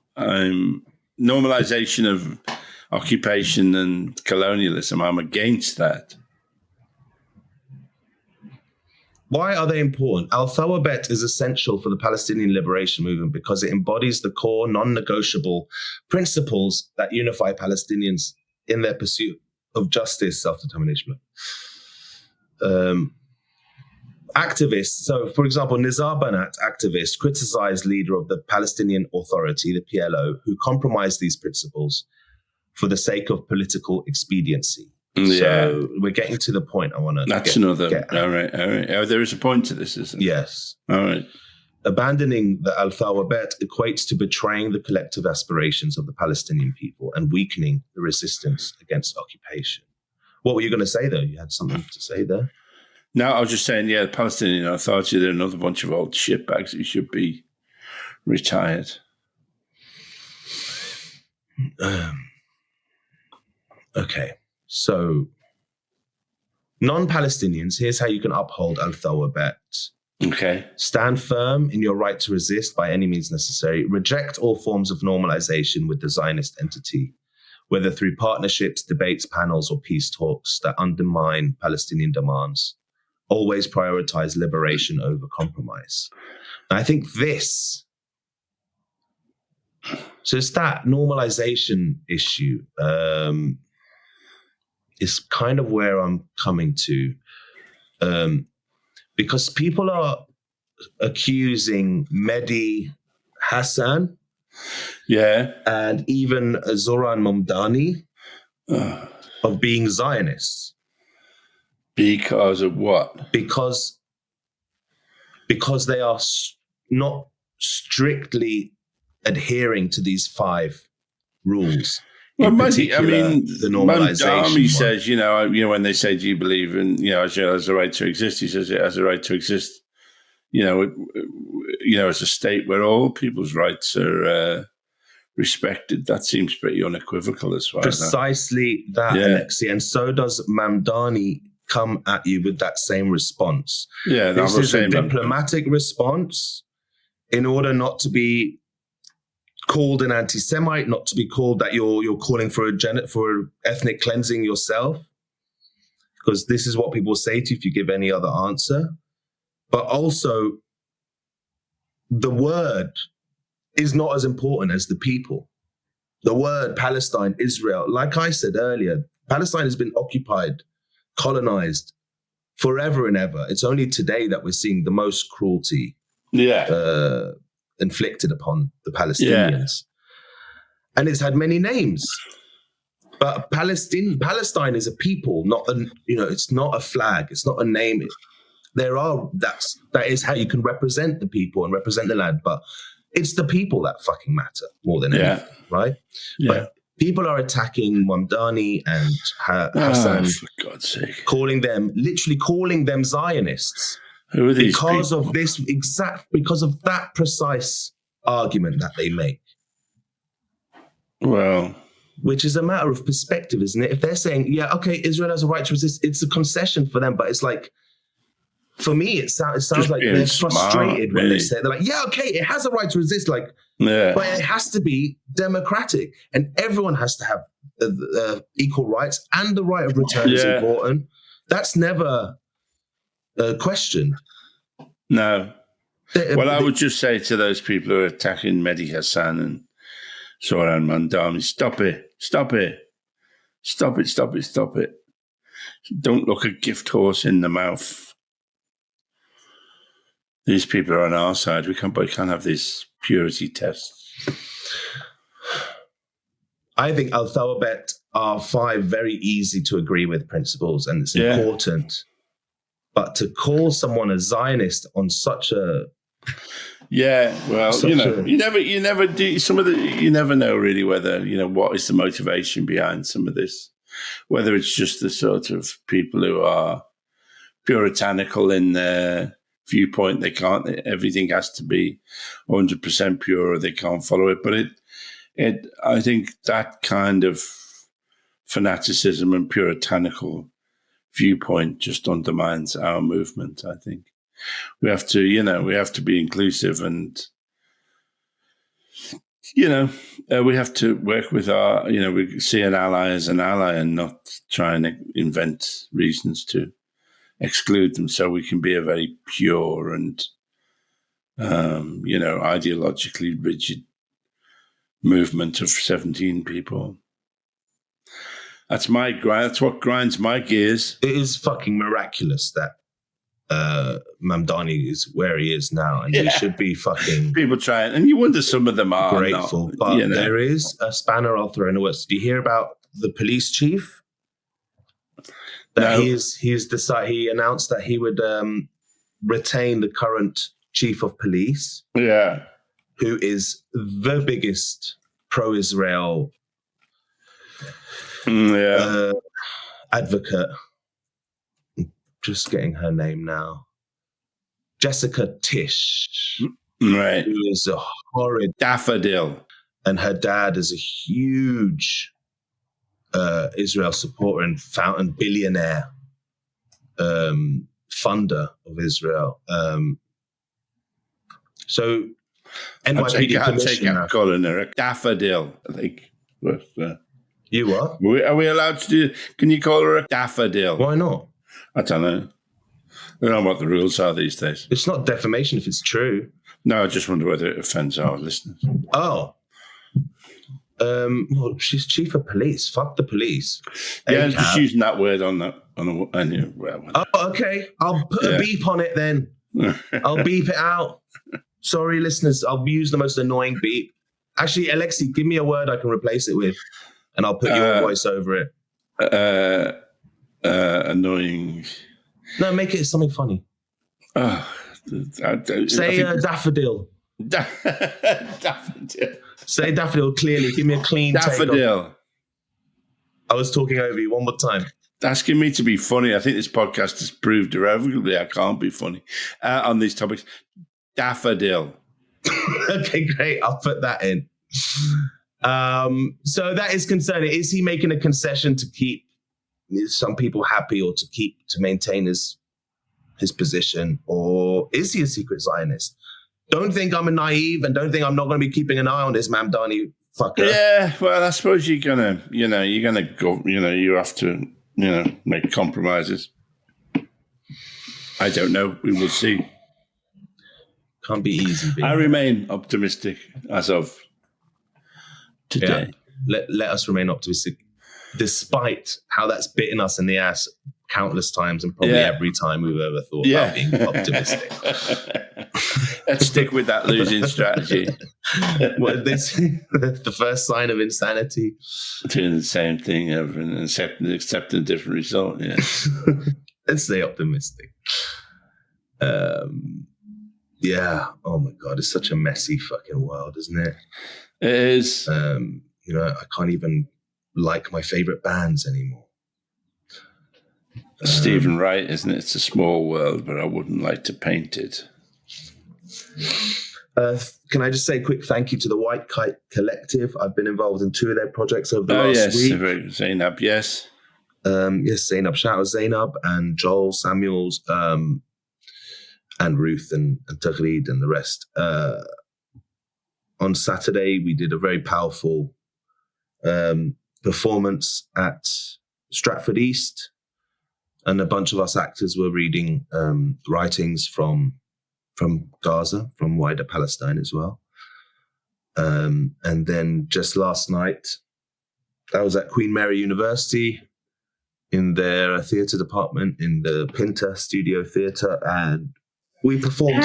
normalization of occupation and colonialism. I'm against that. Why are they important? Al-Thawabet is essential for the Palestinian liberation movement because it embodies the core non-negotiable principles that unify Palestinians in their pursuit of justice, self-determination. Activists, so for example, Nizar Banat, activist, criticized leader of the Palestinian Authority, the PLO, who compromised these principles for the sake of political expediency. Yeah. So we're getting to the point I want to All right. Oh, there is a point to this, isn't there? Yes. All right. Abandoning the Al-Thawabet equates to betraying the collective aspirations of the Palestinian people and weakening the resistance against occupation. What were you going to say, though? You had something to say there? No, I was just saying, the Palestinian Authority, they're another bunch of old shitbags who should be retired. Okay. So, non-Palestinians, here's how you can uphold Al-Thawabet. Okay. Stand firm in your right to resist by any means necessary. Reject all forms of normalization with the Zionist entity, whether through partnerships, debates, panels, or peace talks that undermine Palestinian demands. Always prioritize liberation over compromise. And I think this... So it's that normalization issue is kind of where I'm coming to. Because people are accusing Mehdi Hassan and even Zoran Mamdani of being Zionists. Because of what? Because they are not strictly adhering to these 5 rules. Well, the normalization. Mamdani says, when they say, "Do you believe in, Israel has a right to exist?" He says it has a right to exist. As a state where all people's rights are respected. That seems pretty unequivocal as far precisely as that, Alexei. And so does Mamdani come at you with that same response. Yeah, this is a diplomatic response in order not to be called an anti-Semite, not to be called that you're calling for ethnic cleansing yourself, because this is what people say to you if you give any other answer. But also, the word is not as important as the people. The word Palestine, Israel, like I said earlier, Palestine has been occupied, colonized forever and ever. It's only today that we're seeing the most cruelty inflicted upon the Palestinians. And it's had many names. But Palestine is a people, not it's not a flag, it's not a name. that is how you can represent the people and represent the land, but it's the people that fucking matter more than anything, right? Yeah. But people are attacking Mamdani and Hassan, for God's sake, calling them Zionists. Who are these because people? Because of that precise argument that they make. Well, which is a matter of perspective, isn't it? If they're saying, yeah, okay, Israel has a right to resist, it's a concession for them, but it's like, for me, it sounds like they're frustrated when they say, they're like, yeah, okay, it has a right to resist, like, but it has to be democratic, and everyone has to have equal rights, and the right of return is important. That's never questioned. No. I would just say to those people who are attacking Mehdi Hassan and Soran Mandami, stop it. Don't look a gift horse in the mouth. These people are on our side. We can't have these purity tests. I think Al-Thawabet are 5 very easy to agree with principles, and it's important. But to call someone a Zionist on such a you never do some of the. You never know really whether what is the motivation behind some of this. Whether it's just the sort of people who are puritanical in their viewpoint, everything has to be 100% pure, or they can't follow it. But I think that kind of fanaticism and puritanical viewpoint just undermines our movement. I think we have to be inclusive, and we have to work with our, we see an ally as an ally and not try and invent reasons to exclude them, so we can be a very pure and, ideologically rigid movement of 17 people. That's what grinds my gears. It is fucking miraculous that Mamdani is where he is now, and he should be fucking... People try it, and you wonder some of them are grateful, not, but there is a spanner I'll throw in the works. Do you hear about the police chief? That he announced that he would retain the current chief of police, who is the biggest pro-Israel advocate. Just getting her name now. Jessica Tisch, right? Who is a horrid daffodil, and her dad is a huge Israel supporter and billionaire funder of Israel. So NYPD commissioner, calling her a daffodil, I think. You what? Are we allowed to do? Can you call her a daffodil? Why not? I don't know. I don't know what the rules are these days. It's not defamation if it's true. No, I just wonder whether it offends our listeners. Oh. Well, she's chief of police. Fuck the police. Yeah, just using that word on that. Okay. I'll put a beep on it then. I'll beep it out. Sorry, listeners. I'll use the most annoying beep. Actually, Alexei, give me a word I can replace it with, and I'll put your voice over it. Annoying. No, make it something funny. Say daffodil. Daffodil. Say daffodil clearly. Give me a clean daffodil. I was talking over you one more time. Asking me to be funny. I think this podcast has proved irrevocably I can't be funny on these topics. Daffodil. Okay, great. I'll put that in. So that is concerning. Is he making a concession to keep some people happy, or to maintain his position, or is he a secret Zionist? Don't think I'm a naive, and don't think I'm not going to be keeping an eye on this Mamdani fucker. Yeah, well, I suppose you're gonna go, you have to, make compromises. I don't know. We will see. Can't be easy. I remain optimistic as of today. Yeah. Let us remain optimistic, despite how that's bitten us in the ass countless times, and probably every time we've ever thought about being optimistic. Let's stick with that losing strategy. The first sign of insanity. Doing the same thing over and accepting a different result. Yeah. Let's stay optimistic. Yeah. Oh my God, it's such a messy fucking world, isn't it? It is. I can't even like my favorite bands anymore. Stephen Wright, isn't it? It's a small world, but I wouldn't like to paint it. Can I just say a quick thank you to the White Kite Collective? I've been involved in 2 of their projects over the last week. Zainab, yes. Yes, Zainab. Shout out Zainab and Joel Samuels and Ruth and Tagreed and the rest. On Saturday, we did a very powerful performance at Stratford East, and a bunch of us actors were reading writings from Gaza, from wider Palestine as well. And then just last night, I was at Queen Mary University in their theatre department in the Pinter Studio Theatre, and we performed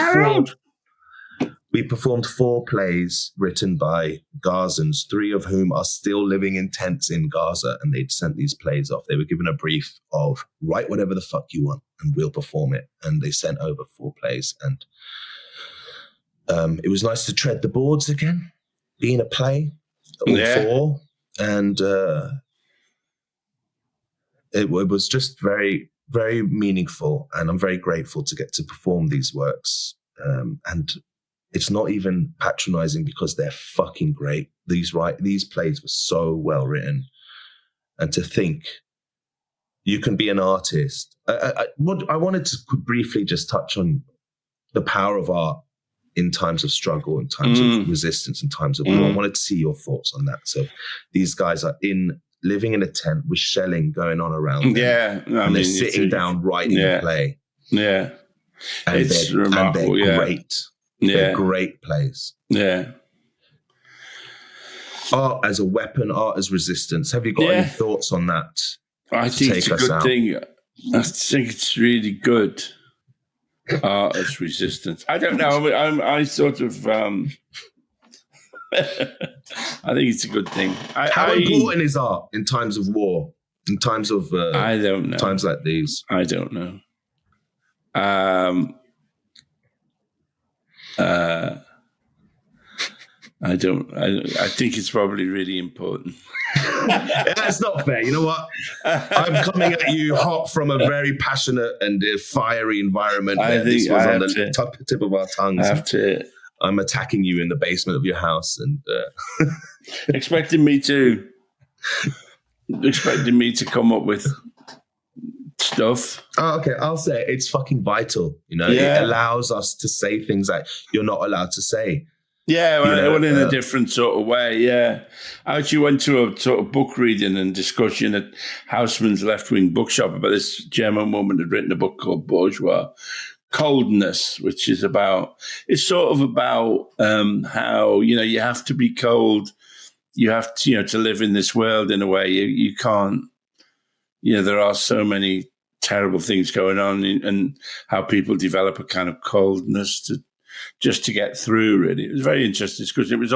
four plays written by Gazans, 3 of whom are still living in tents in Gaza, and they'd sent these plays off. They were given a brief of write whatever the fuck you want and we'll perform it. And they sent over 4 plays, and it was nice to tread the boards again, be in a play, all 4, and it was just very, very meaningful, and I'm very grateful to get to perform these works. And it's not even patronizing because they're fucking great. These plays were so well written, and to think you can be an artist. I wanted to briefly just touch on the power of art in times of struggle, in times of resistance, in times of war. I wanted to see your thoughts on that. So these guys are living in a tent with shelling going on around them. And they're sitting down writing a play. Yeah. And it's remarkable. They're great. They're great plays. Yeah. Art as a weapon, art as resistance. Have you got any thoughts on that? I think it's a good thing. I think it's really good. Art as resistance. I don't know. I sort of... I think it's a good thing. How important is art in times of war? In times of... I don't know. Times like these? I don't know. I think it's probably really important. That's not fair. You know what? I'm coming at you hot from a very passionate and fiery environment. This was on the tip of our tongues. I'm attacking you in the basement of your house and expecting me to come up with stuff. Oh, okay. I'll say it's fucking vital. It allows us to say things that you're not allowed to say. Yeah, well, in a different sort of way, yeah. I actually went to a sort of book reading and discussion at Houseman's Left-Wing Bookshop about this German woman who had written a book called Bourgeois Coldness, which is about how, you have to be cold. You have to, to live in this world in a way you can't, there are so many terrible things going on and how people develop a kind of coldness just to get through, really. It was very interesting because it was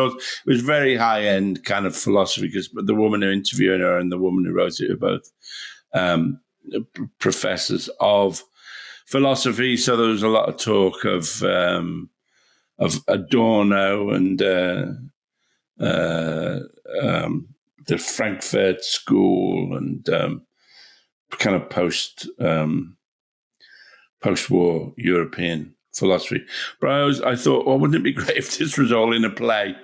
very high-end kind of philosophy because the woman who interviewed her and the woman who wrote it were both professors of philosophy. So there was a lot of talk of Adorno and the Frankfurt School and kind of post-war European philosophy. But I thought, well, wouldn't it be great if this was all in a play?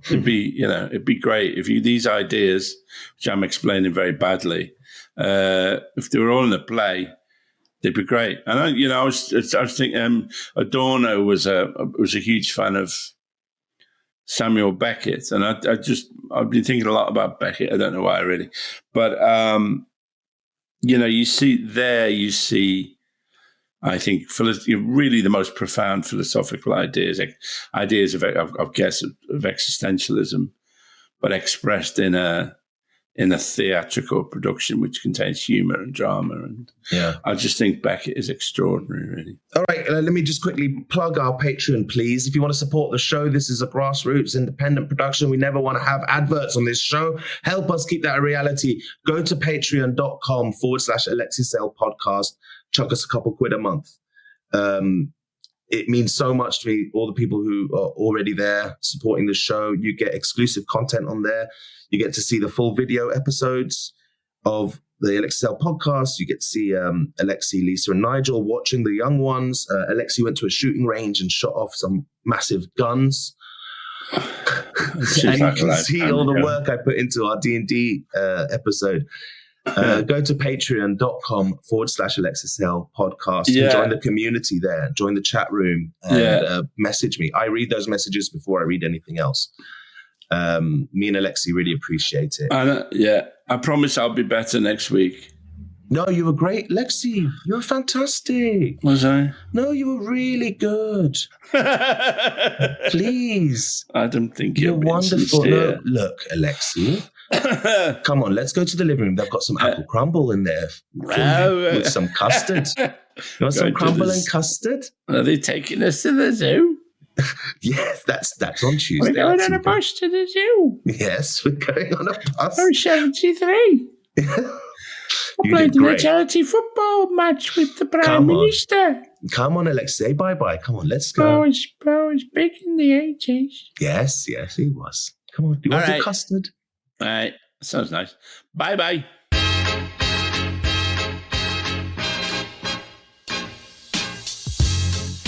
It'd be great if these ideas, which I'm explaining very badly, if they were all in a play, they'd be great. And I was thinking Adorno was a huge fan of Samuel Beckett, and I've been thinking a lot about Beckett. I don't know why really, but you see. I think really the most profound philosophical ideas of existentialism, but expressed in a theatrical production which contains humor and drama. And I just think Beckett is extraordinary, really. All right, let me just quickly plug our Patreon, please. If you want to support the show, this is a grassroots independent production. We never want to have adverts on this show. Help us keep that a reality. Go to patreon.com/alexeisaylepodcast. Chuck us a couple quid a month. It means so much to me. All the people who are already there supporting the show, you get exclusive content on there. You get to see the full video episodes of the Alexei podcast. You get to see Alexei, Lisa, and Nigel watching the young ones. Alexei went to a shooting range and shot off some massive guns. And you can see all the work I put into our D&D episode. Go to patreon.com/alexeisaylepodcast and join the community there. Join the chat room and message me. I read those messages before I read anything else. Me and Alexei really appreciate it. I promise I'll be better next week. No, you were great, Lexi. You were fantastic. Was I? No, you were really good. Please. I don't think you're wonderful. No, look, Alexi. Come on, let's go to the living room. They've got some apple crumble in there with some custard. You want some crumble and custard? Are they taking us to the zoo? Yes, that's on Tuesday. We're going on a bus to the zoo. Yes, we're going on a bus. I'm 73. I played in a charity football match with the Prime Minister. Come on, Alexei. Bye-bye. Come on, let's go. Bro was big in the 80s. Yes, he was. Come on, do you want the custard? All right, sounds nice. Bye-bye.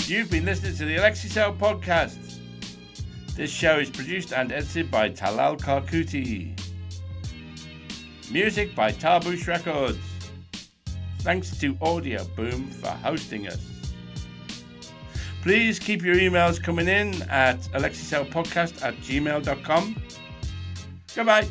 You've been listening to the Alexei and Talal podcast. This show is produced and edited by Talal Karkuti. Music by Tarbush Records. Thanks to Audio Boom for hosting us. Please keep your emails coming in at alexeisaylepodcast@gmail.com. Goodbye.